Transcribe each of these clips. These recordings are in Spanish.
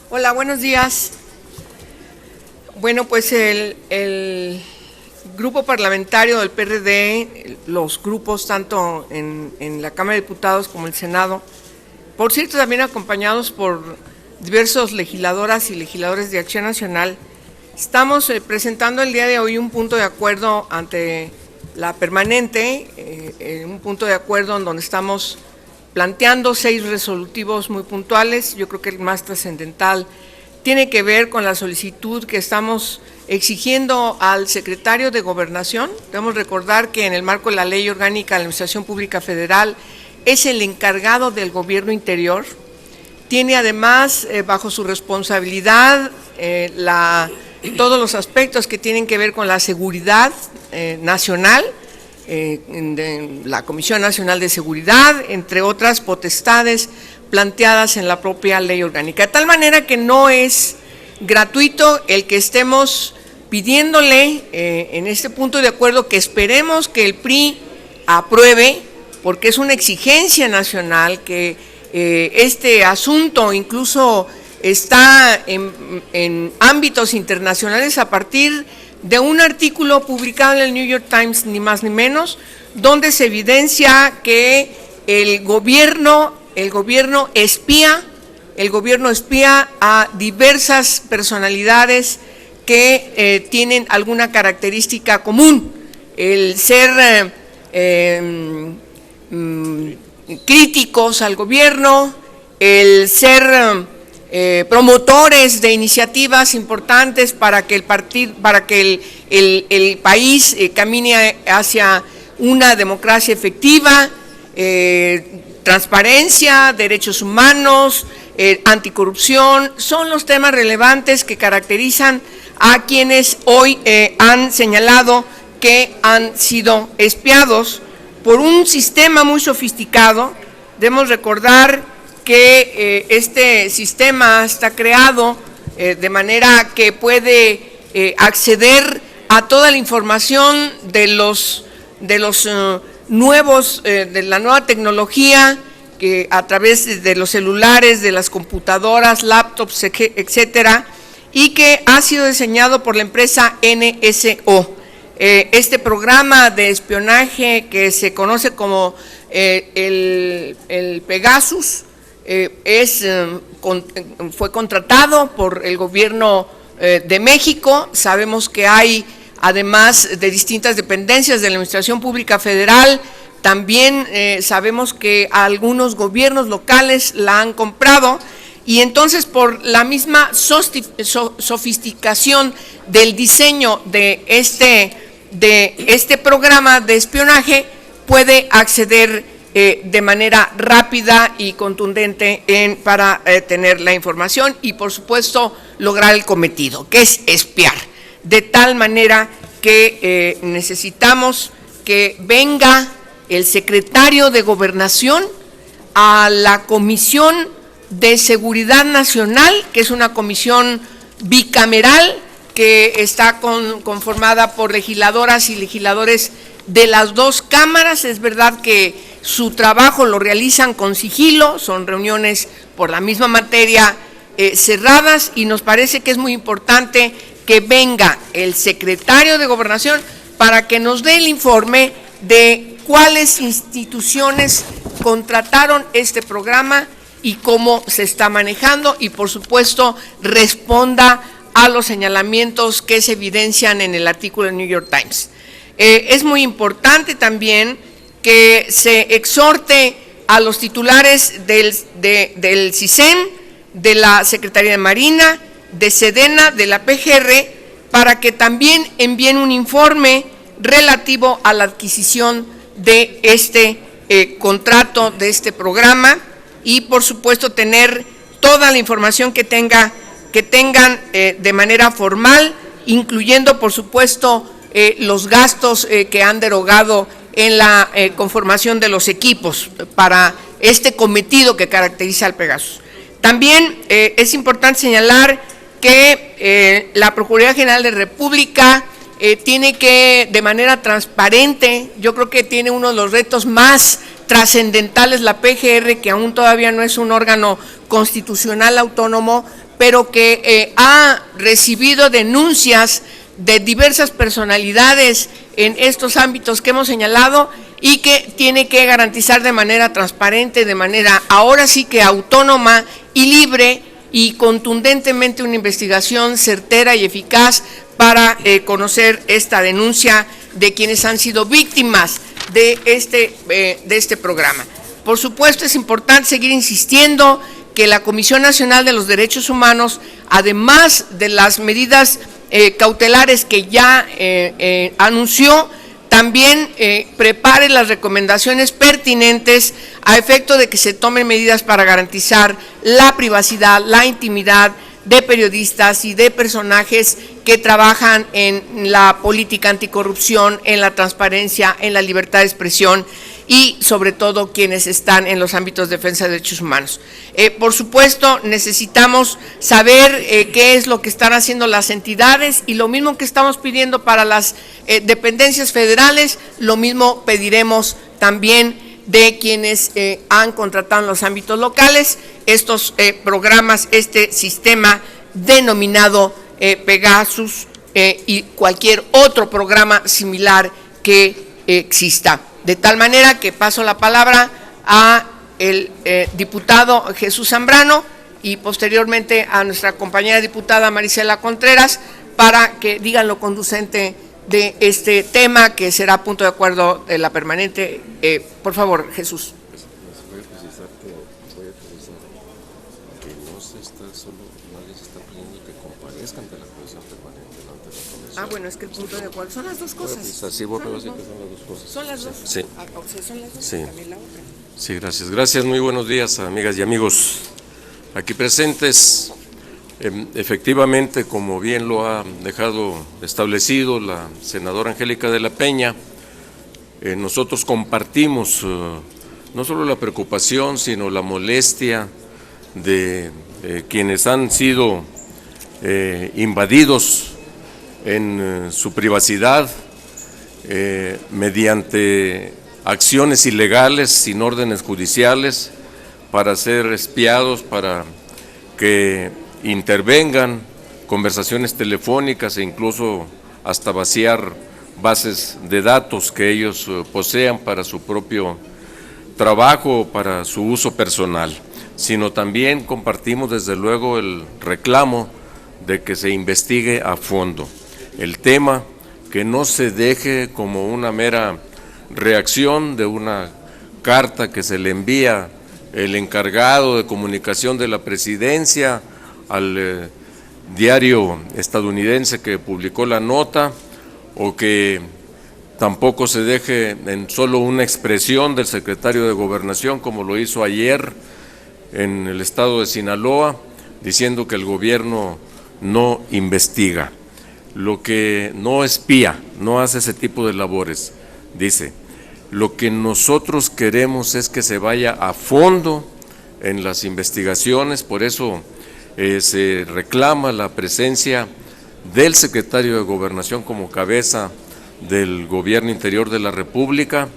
Hola, buenos días. Bueno, pues el grupo parlamentario del PRD, los grupos tanto en la Cámara de Diputados como el Senado, por cierto también acompañados por diversos legisladoras y legisladores de Acción Nacional, estamos presentando el día de hoy un punto de acuerdo ante la permanente, un punto de acuerdo en donde estamos planteando 6 resolutivos muy puntuales. Yo creo que el más trascendental tiene que ver con la solicitud que estamos exigiendo al secretario de Gobernación. Debemos recordar que en el marco de la Ley Orgánica de la Administración Pública Federal es el encargado del gobierno interior. Tiene además bajo su responsabilidad todos los aspectos que tienen que ver con la seguridad nacional, de la Comisión Nacional de Seguridad, entre otras potestades planteadas en la propia ley orgánica. De tal manera que no es gratuito el que estemos pidiéndole en este punto de acuerdo que esperemos que el PRI apruebe, porque es una exigencia nacional que este asunto incluso está en ámbitos internacionales a partir de un artículo publicado en el New York Times, ni más ni menos, donde se evidencia que el gobierno espía a diversas personalidades que tienen alguna característica común, el ser críticos al gobierno, el ser promotores de iniciativas importantes para que el país camine hacia una democracia efectiva, transparencia, derechos humanos, anticorrupción, son los temas relevantes que caracterizan a quienes hoy han señalado que han sido espiados por un sistema muy sofisticado. Debemos recordar que este sistema está creado de manera que puede acceder a toda la información de los nuevos, de la nueva tecnología, que a través de los celulares, de las computadoras, laptops, etcétera, y que ha sido diseñado por la empresa NSO. Este programa de espionaje que se conoce como el Pegasus, fue contratado por el gobierno de México. Sabemos que hay, además de distintas dependencias de la Administración Pública Federal, también sabemos que algunos gobiernos locales la han comprado, y entonces por la misma sofisticación del diseño de este programa de espionaje puede acceder de manera rápida y contundente para tener la información y, por supuesto, lograr el cometido, que es espiar. De tal manera que necesitamos que venga el secretario de Gobernación a la Comisión de Seguridad Nacional, que es una comisión bicameral que está conformada por legisladoras y legisladores de las 2 cámaras. Es verdad que su trabajo lo realizan con sigilo, son reuniones por la misma materia cerradas, y nos parece que es muy importante que venga el secretario de Gobernación para que nos dé el informe de cuáles instituciones contrataron este programa y cómo se está manejando, y por supuesto responda a los señalamientos que se evidencian en el artículo del New York Times. Es muy importante también que se exhorte a los titulares del CISEN, de la Secretaría de Marina, de Sedena, de la PGR, para que también envíen un informe relativo a la adquisición de este contrato, de este programa, y por supuesto tener toda la información que tengan de manera formal, incluyendo por supuesto los gastos que han derogado en la conformación de los equipos para este cometido que caracteriza al Pegasus. También es importante señalar que la Procuraduría General de la República tiene que, de manera transparente, yo creo que tiene uno de los retos más trascendentales, la PGR, que aún todavía no es un órgano constitucional autónomo, pero que ha recibido denuncias de diversas personalidades en estos ámbitos que hemos señalado y que tiene que garantizar de manera transparente, de manera ahora sí que autónoma y libre y contundentemente una investigación certera y eficaz para conocer esta denuncia de quienes han sido víctimas de este programa. Por supuesto, es importante seguir insistiendo que la Comisión Nacional de los Derechos Humanos, además de las medidas cautelares que ya anunció, también prepare las recomendaciones pertinentes a efecto de que se tomen medidas para garantizar la privacidad, la intimidad de periodistas y de personajes que trabajan en la política anticorrupción, en la transparencia, en la libertad de expresión y sobre todo quienes están en los ámbitos de defensa de derechos humanos. Por supuesto, necesitamos saber qué es lo que están haciendo las entidades y lo mismo que estamos pidiendo para las dependencias federales, lo mismo pediremos también de quienes han contratado en los ámbitos locales estos programas, este sistema denominado Pegasus y cualquier otro programa similar que exista. De tal manera que paso la palabra a el diputado Jesús Zambrano y posteriormente a nuestra compañera diputada Marisela Contreras para que digan lo conducente de este tema que será punto de acuerdo de la permanente. Por favor, Jesús. Voy a precisar que no se está solo, nadie se está pidiendo que comparezcan ante la comisión permanente, no ante la comisión. Bueno, es que el punto de acuerdo son las dos cosas. Sí, voy a decir que son las dos cosas. Son las dos. Sí. O sea, son las dos. Sí. También la otra. Sí, gracias. Gracias, muy buenos días, amigas y amigos aquí presentes. Efectivamente, como bien lo ha dejado establecido la senadora Angélica de la Peña, nosotros compartimos no solo la preocupación, sino la molestia de quienes han sido invadidos en su privacidad mediante acciones ilegales sin órdenes judiciales para ser espiados, para que intervengan conversaciones telefónicas e incluso hasta vaciar bases de datos que ellos posean para su propio trabajo, para su uso personal, sino también compartimos desde luego el reclamo de que se investigue a fondo el tema, que no se deje como una mera reacción de una carta que se le envía el encargado de comunicación de la presidencia al diario estadounidense que publicó la nota, o que tampoco se deje en solo una expresión del secretario de Gobernación, como lo hizo ayer en el estado de Sinaloa, diciendo que el gobierno no investiga, lo que no espía, no hace ese tipo de labores. Dice, lo que nosotros queremos es que se vaya a fondo en las investigaciones, por eso se reclama la presencia del secretario de Gobernación como cabeza del Gobierno Interior de la República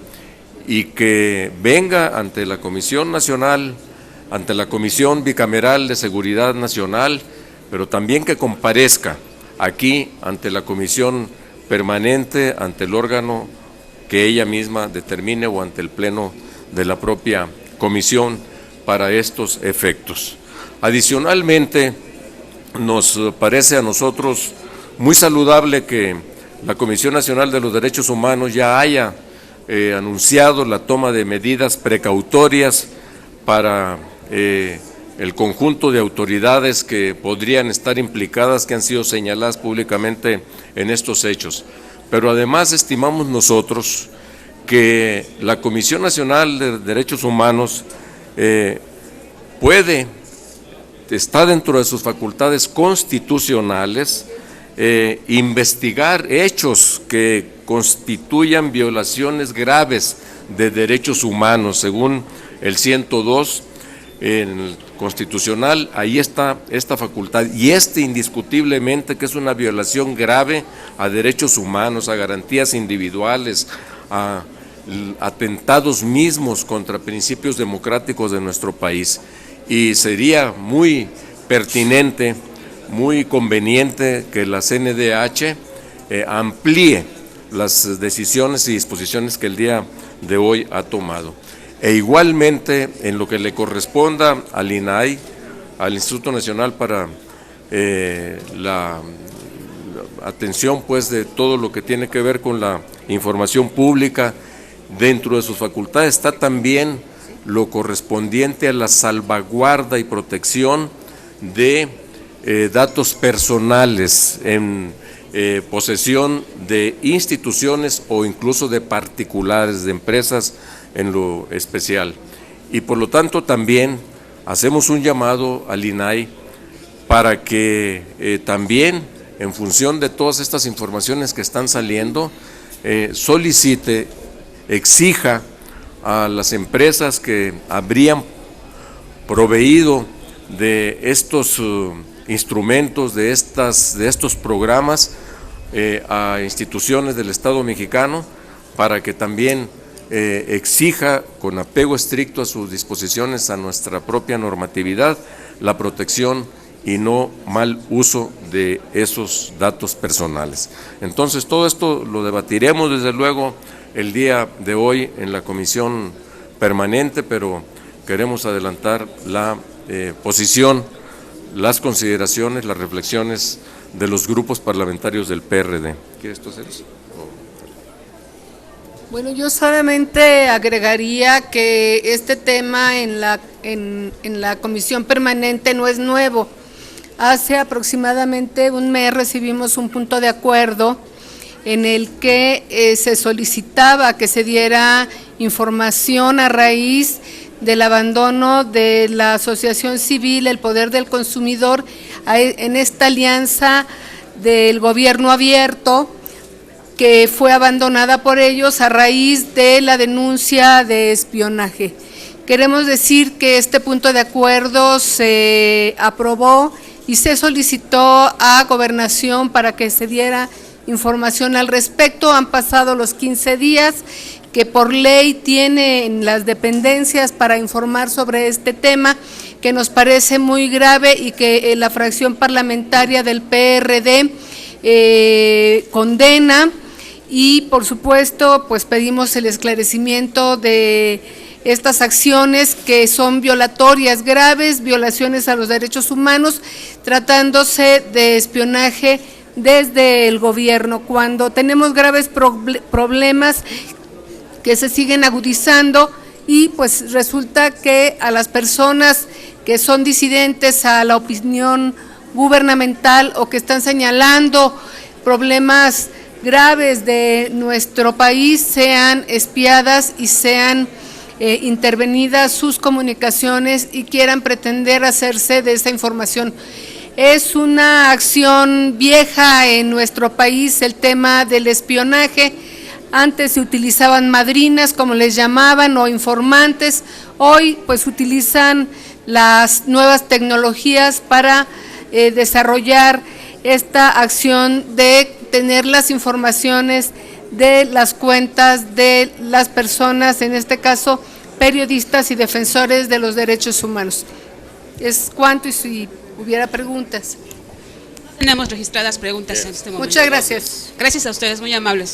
y que venga ante la Comisión Nacional, ante la Comisión Bicameral de Seguridad Nacional, pero también que comparezca aquí ante la Comisión Permanente, ante el órgano que ella misma determine o ante el Pleno de la propia Comisión para estos efectos. Adicionalmente, nos parece a nosotros muy saludable que la Comisión Nacional de los Derechos Humanos ya haya anunciado la toma de medidas precautorias para el conjunto de autoridades que podrían estar implicadas, que han sido señaladas públicamente en estos hechos. Pero además estimamos nosotros que la Comisión Nacional de Derechos Humanos está dentro de sus facultades constitucionales investigar hechos que constituyan violaciones graves de derechos humanos, según el 102 constitucional. Ahí está esta facultad, y indiscutiblemente que es una violación grave a derechos humanos, a garantías individuales, a atentados mismos contra principios democráticos de nuestro país. Y sería muy pertinente, muy conveniente que la CNDH amplíe las decisiones y disposiciones que el día de hoy ha tomado. E igualmente, en lo que le corresponda al INAI, al Instituto Nacional para la atención pues de todo lo que tiene que ver con la información pública, dentro de sus facultades está también lo correspondiente a la salvaguarda y protección de datos personales en posesión de instituciones o incluso de particulares, de empresas en lo especial. Y por lo tanto también hacemos un llamado al INAI para que también, en función de todas estas informaciones que están saliendo, solicite, exija a las empresas que habrían proveído de estos instrumentos, de estos programas a instituciones del Estado mexicano, para que también exija, con apego estricto a sus disposiciones, a nuestra propia normatividad, la protección y no mal uso de esos datos personales. Entonces, todo esto lo debatiremos desde luego el día de hoy en la comisión permanente, pero queremos adelantar la posición, las consideraciones, las reflexiones de los grupos parlamentarios del PRD. ¿Quieres tú hacer eso? Bueno, yo solamente agregaría que este tema en la comisión permanente no es nuevo. Hace aproximadamente un mes recibimos un punto de acuerdo en el que se solicitaba que se diera información a raíz del abandono de la Asociación Civil El Poder del Consumidor en esta alianza del gobierno abierto, que fue abandonada por ellos a raíz de la denuncia de espionaje. Queremos decir que este punto de acuerdo se aprobó y se solicitó a Gobernación para que se diera información al respecto. Han pasado los 15 días que por ley tienen las dependencias para informar sobre este tema, que nos parece muy grave y que la fracción parlamentaria del PRD condena, y por supuesto pues pedimos el esclarecimiento de estas acciones que son violatorias, graves violaciones a los derechos humanos, tratándose de espionaje desde el gobierno, cuando tenemos graves problemas que se siguen agudizando, y pues resulta que a las personas que son disidentes a la opinión gubernamental o que están señalando problemas graves de nuestro país sean espiadas y sean intervenidas sus comunicaciones y quieran pretender hacerse de esta información. Es una acción vieja en nuestro país el tema del espionaje. Antes se utilizaban madrinas, como les llamaban, o informantes. Hoy pues utilizan las nuevas tecnologías para desarrollar esta acción de tener las informaciones de las cuentas de las personas, en este caso periodistas y defensores de los derechos humanos. Es cuanto, y si hubiera preguntas. Tenemos registradas preguntas en este momento. Muchas gracias. Gracias a ustedes, muy amables.